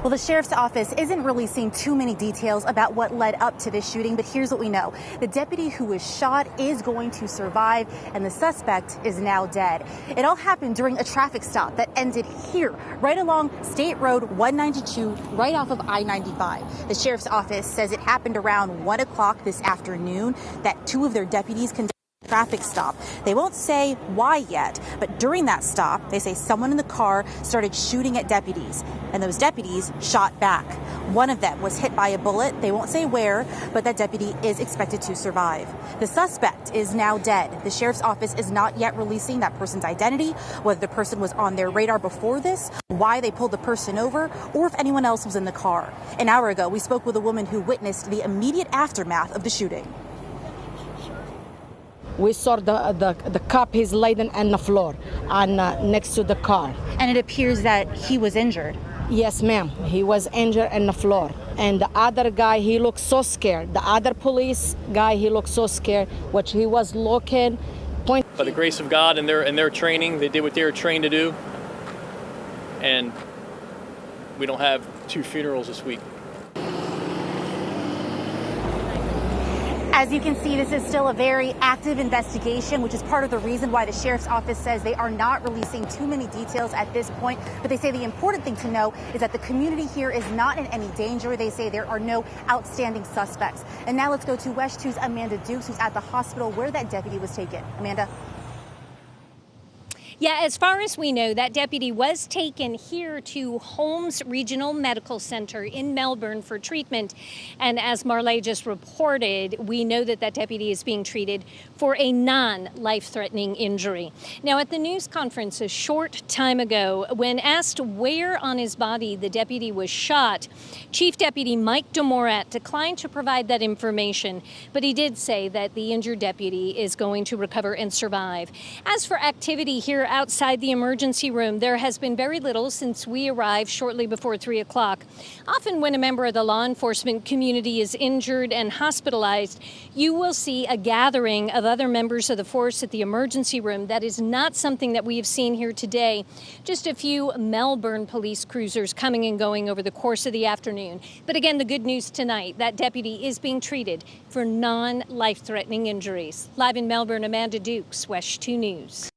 Well, the sheriff's office isn't releasing too many details about what led up to this shooting, but here's what we know. The deputy who was shot is going to survive, and the suspect is now dead. It all happened during a traffic stop that ended here, right along State Road 192, right off of I-95. The sheriff's office says it happened around 1 o'clock this afternoon, that two of their deputies conducted a traffic stop. They won't say why yet, but during that stop, they say someone in the car started shooting at deputies, and those deputies shot back. One of them was hit by a bullet. They won't say where, but that deputy is expected to survive. The suspect is now dead. The sheriff's office is not yet releasing that person's identity, whether the person was on their radar before this, why they pulled the person over, or if anyone else was in the car. An hour ago, we spoke with a woman who witnessed the immediate aftermath of the shooting. We saw the cop, he's laying on the floor and next to the car. And it appears that he was injured. Yes, ma'am. He was injured on the floor. And the other guy, he looked so scared. The other police guy, he looked so scared, which he was looking, By the grace of God and their training, they did what they were trained to do. And we don't have 2 funerals this week. As you can see, this is still a very active investigation, which is part of the reason why the sheriff's office says they are not releasing too many details at this point. But they say the important thing to know is that the community here is not in any danger. They say there are no outstanding suspects. And now let's go to WESH 2's Amanda Dukes, who's at the hospital where that deputy was taken. Amanda? Yeah, as far as we know, that deputy was taken here to Holmes Regional Medical Center in Melbourne for treatment. And as Marley just reported, we know that that deputy is being treated for a non-life-threatening injury. Now, at the news conference a short time ago, when asked where on his body the deputy was shot, Chief Deputy Mike DeMorat declined to provide that information, but he did say that the injured deputy is going to recover and survive. As for activity here outside the emergency room, there has been very little since we arrived shortly before 3 o'clock. Often when a member of the law enforcement community is injured and hospitalized, you will see a gathering of other members of the force at the emergency room. That is not something that we have seen here today. Just a few Melbourne police cruisers coming and going over the course of the afternoon. But again, the good news tonight, that deputy is being treated for non-life-threatening injuries. Live in Melbourne, Amanda Dukes, WESH 2 News.